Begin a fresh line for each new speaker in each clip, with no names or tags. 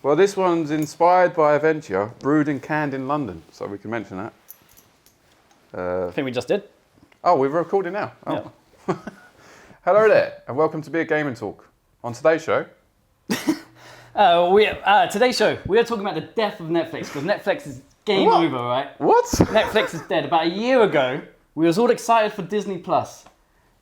Well, this one's inspired by a venture brewed and canned in London, so we can mention that.
I think we just did.
Oh, we're recording now. Oh.
Yeah.
Hello there, and welcome to Beer Gaming Talk. On today's show,
Today's show, we are talking about the death of Netflix, because Netflix is game
What?
over, right?
what?
Netflix is dead. About a year ago, we was all excited for Disney Plus.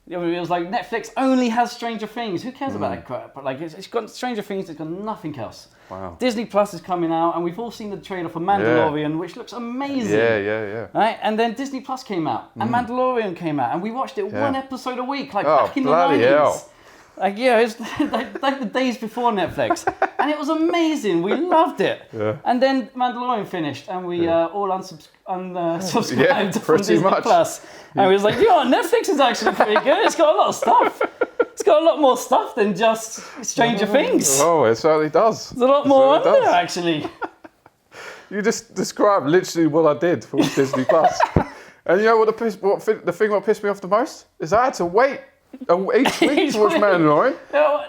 It was like, Netflix only has Stranger Things. Who cares about that crap? But like, it's got Stranger Things, it's got nothing else.
Wow.
Disney Plus is coming out, and we've all seen the trailer for Mandalorian, which looks amazing.
Yeah.
Right? And then Disney Plus came out, and Mandalorian came out, and we watched it one episode a week, like
Oh,
back in the
bloody
90s.
hell.
Like, yeah, it's like the days before Netflix. And it was amazing. We loved it.
Yeah.
And then Mandalorian finished, and we all unsubscribed
Yeah,
from
pretty
Disney
much.
Plus. And we was like, you know what, Netflix is actually pretty good. It's got a lot of stuff. It's got a lot more stuff than just Stranger Things.
Oh, it certainly does.
There's a lot more on there, actually.
You just described literally what I did for Disney Plus. And you know what the thing that pissed me off the most? Is I had to wait each week to watch Mandalorian.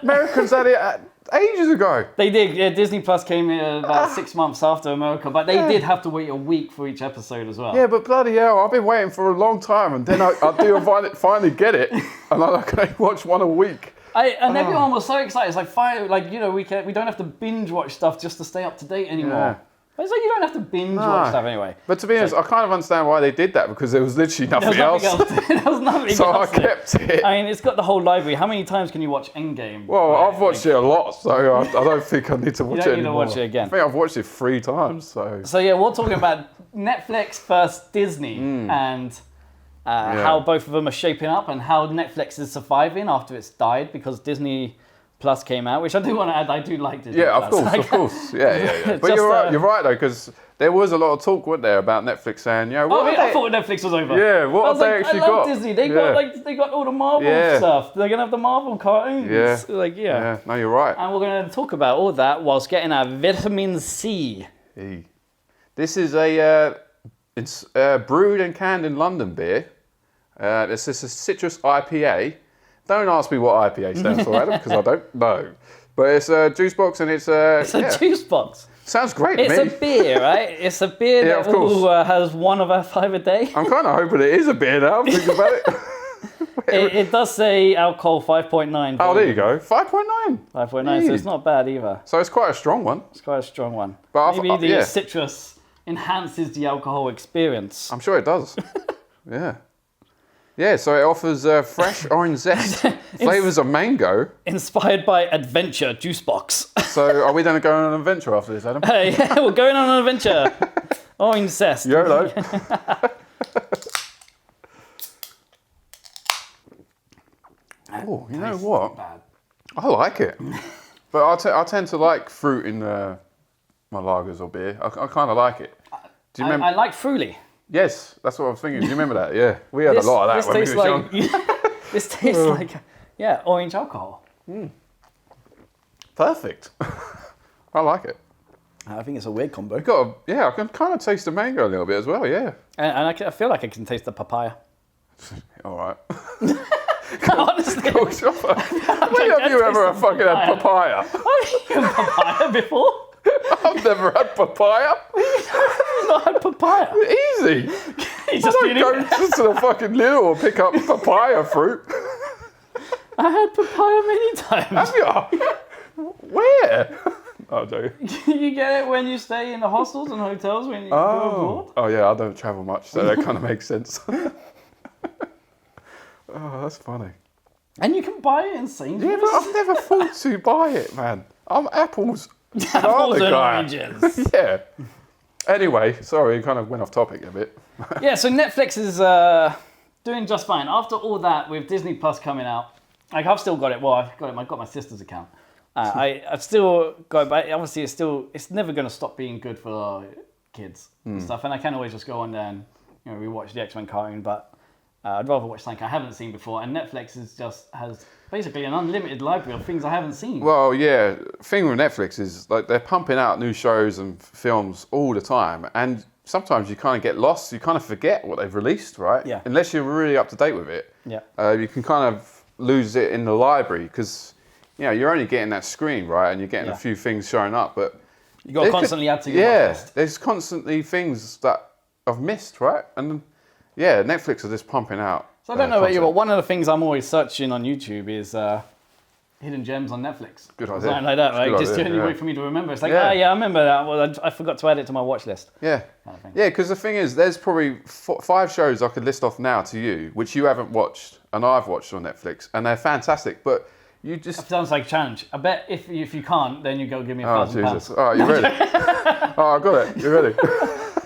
Americans had it ages ago.
They did. Yeah, Disney Plus came in about 6 months after America, but they did have to wait a week for each episode as well.
Yeah, but bloody hell, I've been waiting for a long time, and then I finally get it, and I can watch one a week.
And everyone was so excited. It's like, fine, like, you know, we don't have to binge watch stuff just to stay up to date anymore.
Yeah.
But it's like, you don't have to binge watch stuff anyway.
But to be honest, I kind of understand why they did that, because there was literally nothing else.
There was nothing
So I
else.
kept it.
I mean, it's got the whole library. How many times can you watch Endgame?
Well,
Right,
I've watched it a lot, so I don't think I need to watch
don't
it
need to
anymore.
watch it again.
I think I've watched it 3 times, so...
So yeah, we're talking about Netflix versus Disney and how both of them are shaping up and how Netflix is surviving after it's died because Disney Plus came out, which I do want to add, I do like Disney
Yeah,
Plus.
of course. Yeah. But
Just,
you're right though, because there was a lot of talk, wasn't there, about Netflix saying,
I thought Netflix was over.
Yeah, what
I
have
was
they
like,
actually
I love
got?
Disney. They got all the Marvel
Yeah.
stuff. They're gonna have the Marvel cartoons.
Yeah.
Yeah.
No, you're right.
And we're gonna talk about all that whilst getting our vitamin C.
This is it's brewed and canned in London beer. This is a citrus IPA. Don't ask me what IPA stands for, Adam, because I don't know. But it's a juice box, and it's a
Juice box.
Sounds great
It's
to
a
me.
beer, right? It's a beer
Yeah,
that
of course.
has 1 of our 5 a day.
I'm kind of hoping it is a beer now. I'm thinking about it.
It does say alcohol 5.9.
Oh, there you go. 5.9.
5.9, so it's not bad either.
So it's quite a strong one.
It's quite a strong one.
But
Maybe the
yeah.
citrus enhances the alcohol experience.
I'm sure it does. Yeah. Yeah, so it offers fresh orange zest, flavours of mango.
Inspired by Adventure Juice Box.
So are we going to go on an adventure after this, Adam?
Yeah, we're going on an adventure. Orange zest.
YOLO. Oh, you know what?
Bad.
I like it. But I tend to like fruit in my lagers or beer. I kind of like it. Do you remember?
I like Fruly.
Yes, that's what I was thinking. Do you remember that? Yeah. We had a lot of that when we were young.
This tastes like, orange alcohol.
Perfect. I like it.
I think it's a weird combo.
I can kind of taste the mango a little bit as well, yeah.
And I feel like I can taste the papaya.
All right.
Honestly.
When have you ever fucking had papaya?
I've eaten papaya before.
I've never had papaya.
I've not had papaya.
Easy.
You
I
just
don't go to the fucking Lidl and pick up papaya fruit.
I had papaya many times.
Have you? Where? Oh, do
You get it when you stay in the hostels and hotels when you go abroad.
Oh, yeah, I don't travel much, so that kind of makes sense. Oh, that's funny.
And you can buy it in Sainsbury's.
Yeah, but I've never thought to buy it, man. I'm apples.
Apples and
guy.
oranges.
Yeah. Anyway, sorry, kind of went off topic a bit.
Yeah, so Netflix is doing just fine. After all that, with Disney Plus coming out, like I've still got it. Well, I've got my sister's account. I've still got it, but obviously it's never going to stop being good for kids and stuff. And I can always just go on there and rewatch the X-Men cartoon, but I'd rather watch something I haven't seen before. And Netflix has basically an unlimited library of things I haven't seen.
Well, yeah, thing with Netflix is like they're pumping out new shows and films all the time, and sometimes you kind of get lost. You kind of forget what they've released, right?
Yeah.
Unless you're really up to date with it.
Yeah.
You can kind of lose it in the library because you're only getting that screen, right, and you're getting a few things showing up. But
You got to constantly add to your watch list.
There's constantly things that I've missed, right? And yeah, Netflix are just pumping out.
So I don't know about you, but one of the things I'm always searching on YouTube is hidden gems on Netflix.
Good idea.
Something like that, right?
Good
Just the
idea,
only
yeah.
way for me to remember. It's like,
Yeah.
I remember that. Well, I forgot to add it to my watch list.
Yeah.
Kind of thing.
Yeah, because the thing is, there's probably 5 shows I could list off now to you, which you haven't watched, and I've watched on Netflix, and they're fantastic, but you just...
Sounds like a challenge. I bet if you can't, then you go give me
Oh,
£1,000.
Jesus. Oh, you ready? Oh, I got it. You ready?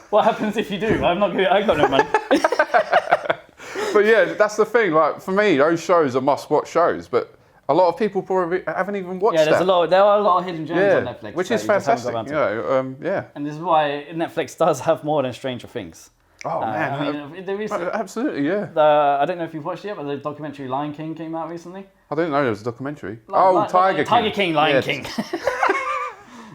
What happens if you do? I'm not good. I got no money.
But yeah, that's the thing. Like, for me, those shows are must-watch shows, but a lot of people probably haven't even watched
Yeah, there are a lot of hidden gems
Yeah,
on Netflix.
which
that
is
you just haven't
fantastic.
got around to.
Yeah.
And this is why Netflix does have more than Stranger Things.
Oh, man.
I mean, there is.
Absolutely, yeah.
I don't know if you've watched it yet, but the documentary Lion King came out recently.
I didn't know there was a documentary.
Tiger King.
Tiger King.
Lion
Yes.
King.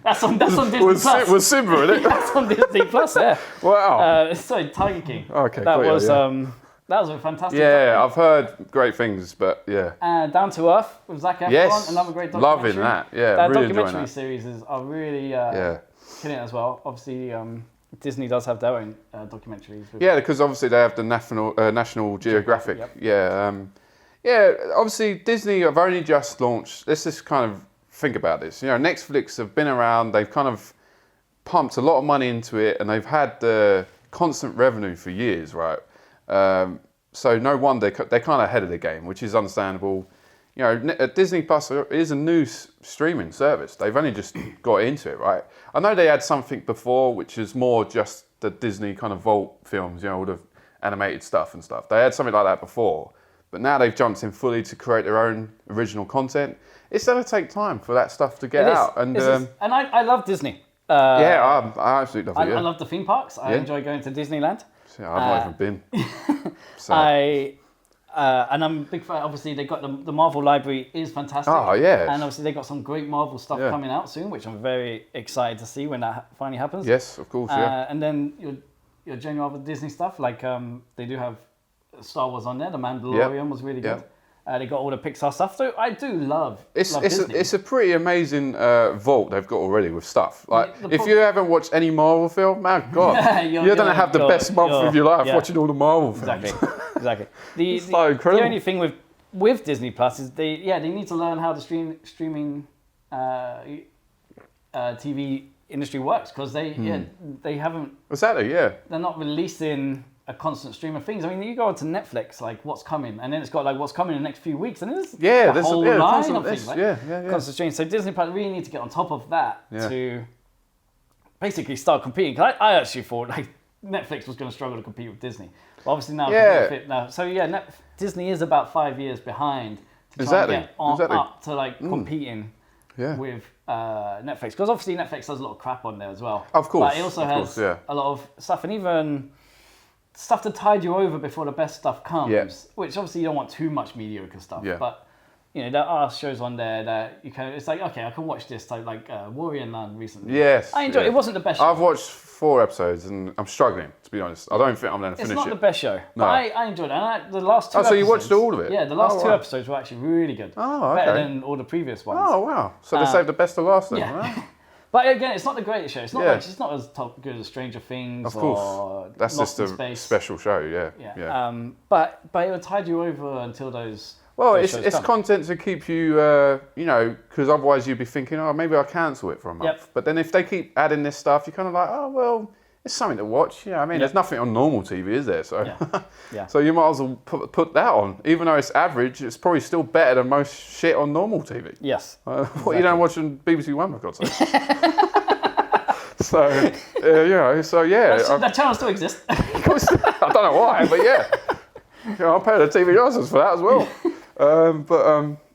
That's on Disney
Was
Plus.
Simba in it?
That's on Disney Plus, yeah.
Wow.
Sorry, Tiger King.
Okay,
That
got you,
was
yeah.
that was a fantastic.
Yeah, I've heard great things, but yeah.
Down to Earth with Zac Efron,
Yes.
another great documentary.
Loving that. Yeah,
That
really enjoying
documentary
that.
series are really
Yeah.
killing it as well. Obviously, Disney does have their own documentaries. With
Yeah, because obviously they have the National Geographic.
Yep.
Yeah, obviously Disney have only just launched. Let's just kind of think about this. You know, Netflix have been around. They've kind of pumped a lot of money into it, and they've had the constant revenue for years, right? So no wonder they're kind of ahead of the game, which is understandable. You know, Disney Plus is a new streaming service. They've only just got into it, right? I know they had something before, which is more just the Disney kind of vault films, you know, all the animated stuff and stuff. They had something like that before, but now they've jumped in fully to create their own original content. It's going to take time for that stuff to get out. And
and I love Disney.
yeah, I absolutely love it.
I love the theme parks. I enjoy going to Disneyland.
Yeah, I've not even been. So.
And I'm a big fan. Obviously, they got the Marvel library is fantastic.
Oh, yeah.
And obviously, they got some great Marvel stuff
Yeah.
coming out soon, which I'm very excited to see when that finally happens.
Yes, of course, yeah.
And then your general other Disney stuff, like they do have Star Wars on there. The Mandalorian was really good.
Yep.
They got all the Pixar stuff. So I do love
It's
Disney.
a pretty amazing vault they've got already with stuff. Like,
The
if you haven't watched any Marvel film, man, God, you're going to have the best month of your life watching all the Marvel films.
Exactly. The
so incredible.
The only thing with Disney Plus is they need to learn how the streaming TV industry works, because they haven't.
Exactly, yeah.
They're not releasing a constant stream of things. I mean, you go onto Netflix, like what's coming, and then it's got like what's coming in the next few weeks, and there's a whole line
constant,
of things, right?
yeah.
Constant stream. So Disney Plus really need to get on top of that
Yeah.
to basically start competing. 'Cause I actually thought like Netflix was going to struggle to compete with Disney, but obviously now
Yeah.
fit now. So yeah, Disney is about 5 years behind to try
Exactly,
and get on
exactly.
up to like competing
Yeah.
with Netflix, because obviously Netflix does a lot of crap on there as well.
Of course,
but it also
of
has
course, yeah.
a lot of stuff, and even stuff to tide you over before the best stuff comes.
Yeah.
Which obviously you don't want too much mediocre stuff.
Yeah.
But you know, there are shows on there that you can. It's like, okay, I can watch this. Type like Warrior Nun recently.
Yes.
I enjoyed it. It wasn't the best show.
I've watched 4 episodes and I'm struggling, to be honest. I don't think I'm going to
It's
finish
not
it.
the best show,
No.
but I enjoyed it. And the last 2
Oh,
episodes.
so you watched all of it?
Yeah, the last
Oh,
2
wow.
episodes were actually really good.
Oh,
Better
okay.
than all the previous ones.
Oh, wow. So they saved the best to last then,
Yeah.
huh?
But again, it's not the greatest show. It's not
Yeah.
like it's not as good as Stranger Things
Of
or
course. That's
Lost
just
in
a
Space.
special show, yeah.
Yeah. But it will tide you over until those.
Well,
those
it's
shows come.
content to keep you, you know, because otherwise you'd be thinking, oh, maybe I'll cancel it for a month.
Yep.
But then if they keep adding this stuff, you're kind of like, oh, well, it's something to watch. Yeah, I mean, there's nothing on normal TV, is there? So,
Yeah.
so you might as well put that on. Even though it's average, it's probably still better than most shit on normal TV.
Yes.
What you don't watch on BBC One, for God's sake. So, you know, so yeah.
That channel still exists.
I don't know why, but yeah. You know, I'll pay the TV license for that as well.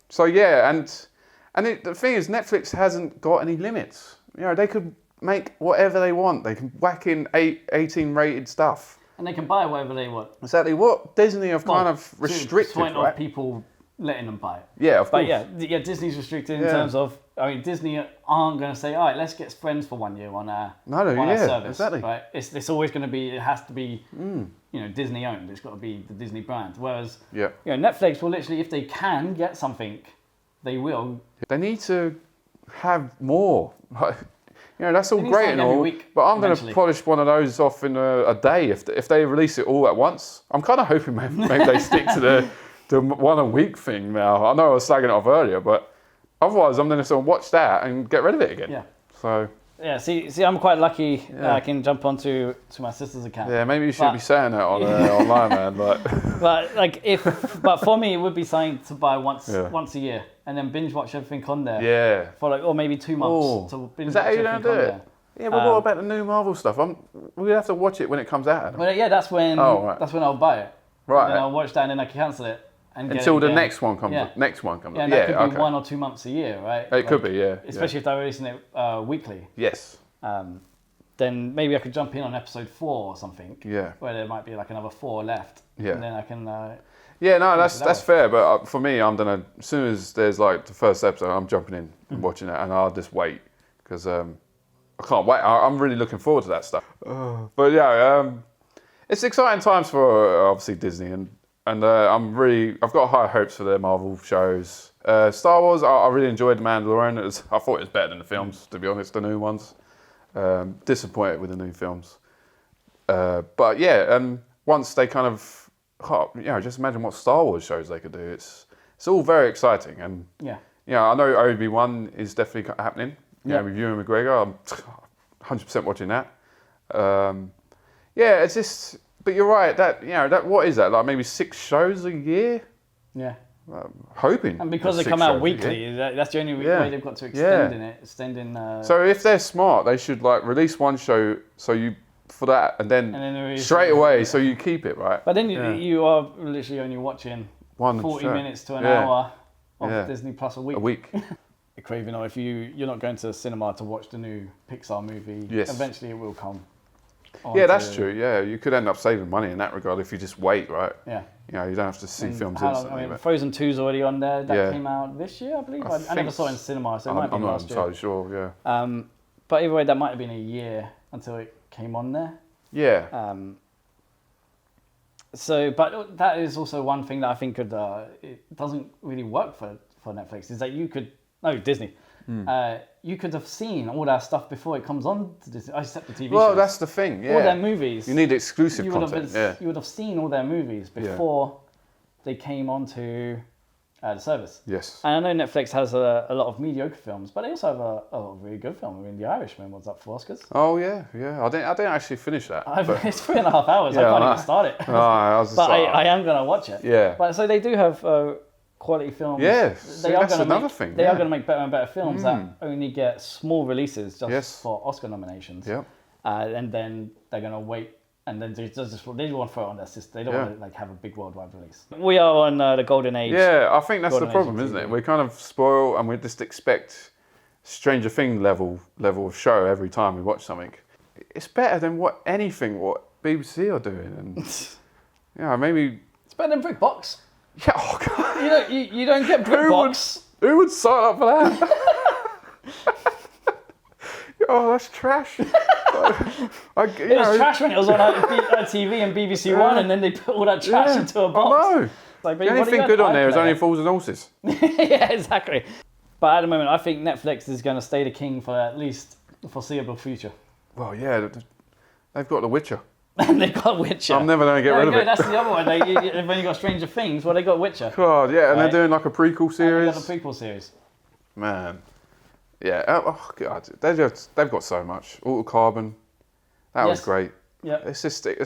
So yeah, and the thing is, Netflix hasn't got any limits. You know, they could make whatever they want. They can whack in 18 rated stuff.
And they can buy whatever they want.
Exactly what Disney have kind of
To
restricted,
the point
right?
of people letting them buy it.
Yeah, of course.
But yeah, Disney's restricted in terms of. I mean, Disney aren't going to say, all right, let's get friends for 1 year on our service.
Exactly.
Right? It's always going to be. It has to be. You know, Disney owned. It's got to be the Disney brand. Whereas,
Yeah.
you know, Netflix will literally, if they can get something, they will.
They need to have more. You know, that's all
They need
great
something
and
every
all,
week,
but I'm going to
eventually.
polish one of those off in a day if they release it all at once. I'm kind of hoping maybe they stick to the one a week thing now. I know I was slagging it off earlier, but otherwise I'm going to sort of watch that and get rid of it again.
Yeah.
So
Yeah, see, I'm quite lucky. I can jump onto my sister's account.
yeah, maybe you should
But-
be saying that on online, man.
But like but for me, it would be something to buy once
Yeah.
a year, and then binge watch everything on there.
Yeah.
For like, or maybe 2 months.
Oh,
To binge
is that how
watch
you're going
everything
to do
on
it?
there.
Yeah, but what about the new Marvel stuff? We have to watch it when it comes out. Adam.
Well, yeah, that's when
Right.
I'll buy it.
Right.
And then I'll watch that, and then I can cancel it and get
Until
it
the
again.
next one comes.
Yeah.
Next one comes.
Yeah, and
yeah,
that could be
okay.
1 or 2 months a year, right?
It could be, yeah.
Especially if they're releasing it weekly.
Yes.
Then maybe I could jump in on episode 4 or something.
Yeah.
Where there might be like another 4 left.
Yeah.
And then I can.
Yeah, no, that's
that way.
fair. But for me, I'm gonna as soon as there's like the first episode, I'm jumping in and watching it, and I'll just wait because I can't wait. I'm really looking forward to that stuff. But yeah, it's exciting times for obviously Disney, and I've got high hopes for their Marvel shows. Star Wars, I really enjoyed The Mandalorian. I thought it was better than the films, to be honest, the new ones. Disappointed with the new films. But yeah, once they kind of, just imagine what Star Wars shows they could do. It's all very exciting, and
Yeah.
I know Obi-Wan is definitely happening.
Yeah.
With Ewan McGregor, I'm 100% watching that. Yeah, it's just. But you're right. That what is that? Like maybe 6 shows a year.
Yeah.
Hoping.
And because
for
they
6
come out
shows a
weekly,
year.
that's the only
Yeah.
way they've got to
Yeah.
extend in.
So if they're smart, they should like release one show for that, and then
And then they release
straight
it.
away, so you keep it right.
But then
Yeah.
you are literally only watching
One
40
show.
minutes to an
Yeah.
hour of
Yeah.
Disney Plus a week.
A week.
Craven, or if you're not going to the cinema to watch the new Pixar movie,
Yes.
eventually it will come.
Yeah, that's
onto-
true. Yeah, you could end up saving money in that regard if you just wait, right?
Yeah.
You don't have to see
And
films
how long-
instantly.
I mean,
but
Frozen 2's already on there. That
Yeah.
came out this year, I believe.
I
I never
think
saw it in cinema, so it might be
I'm not
last year.
entirely sure. Yeah.
But either way, that might have been a year until it came on there.
Yeah.
But that is also one thing that I think it doesn't really work for Netflix, is that Disney. You could have seen all that stuff before it comes on to Disney, except the TV
Well,
shows.
that's the thing. Yeah.
All their movies.
You need exclusive
you would
content.
have you would have seen all their movies before they came onto the service.
Yes.
And I know Netflix has a lot of mediocre films, but they also have a lot of really good film. I mean, The Irishman was up for Oscars.
Oh yeah. I didn't actually finish that. but-
It's 3.5 hours. I
Yeah,
can't
I
even
know.
start it.
Oh, I was just
But
like,
I am going to watch it.
Yeah.
But so they do have quality films.
Yeah, see, that's
gonna
another
make,
thing,
They
yeah.
are going to make better and better films that only get small releases just
Yes.
for Oscar nominations.
Yeah.
And then they're going to wait. And then they want to throw it on their system. They don't
Yeah.
want to have a big worldwide release. We are on the golden age.
Yeah, I think that's the
Golden
problem,
Age of
isn't it?
TV.
We kind of spoil and we just expect Stranger Things level of show every time we watch something. It's better than what BBC are doing, and maybe
It's better than BrickBox.
yeah. Oh God,
You don't get BrickBox.
who would sign up for that? Oh, that's trash.
It was trash when it was on TV and BBC One, and then they put all that trash into a box.
I know.
Like,
The only thing good on there is only Fools and Horses.
Yeah, exactly. But at the moment, I think Netflix is going to stay the king for at least the foreseeable future.
Well, yeah, they've got The Witcher.
And they've got Witcher.
I'm never going to get rid of it.
That's the other one. When you got Stranger Things, well, they got Witcher.
God, yeah, and
Right.
they're doing like a prequel
And
series.
they got the prequel series.
Man, yeah. Oh God, they've got so much. Auto Carbon, that was
Yes.
great.
Yeah.
It's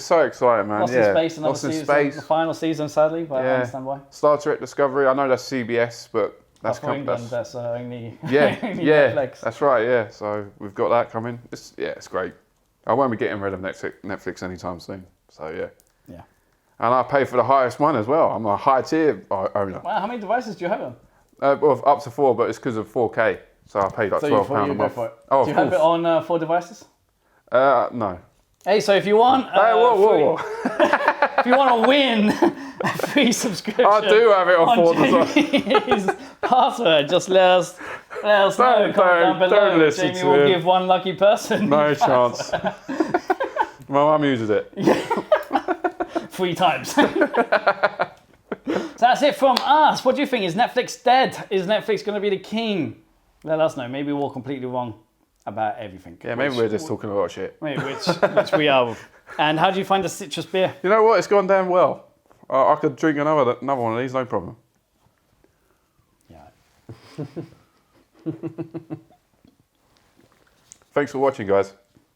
so exciting, man.
Lost
yeah.
in Space, another
Lost in
season.
Space.
The final season, sadly, but I
Yeah.
understand why.
Star Trek Discovery. I know that's CBS, but that's
For England, that's only,
yeah,
only
yeah.
Netflix.
That's right. Yeah. So we've got that coming. It's great. I won't be getting rid of Netflix anytime soon. So yeah.
Yeah.
And I pay for the highest one as well. I'm a high tier owner.
Wow, how many devices do you have on?
Well, up to 4, but it's because of 4K. So I paid like
So
£12
you
a
go
month.
for it.
Oh,
do you
of
have it
course.
on 4 devices?
No.
Hey, so if you want,
Hey, whoa.
if you want to win a free subscription,
I do have it on 4 devices.
Jamie's password, just let us know. Comment down below.
don't listen
Jamie
to
will
him.
give one lucky person
No chance. My mum uses it.
3 times. So that's it from us. What do you think? Is Netflix dead? Is Netflix going to be the king? Let us know. Maybe we're completely wrong. about everything.
Yeah, maybe we're just talking a lot of shit.
Which we are. And how do you find the citrus beer?
You know what? It's gone down well. I could drink another one of these, no problem.
Yeah.
Thanks for watching, guys.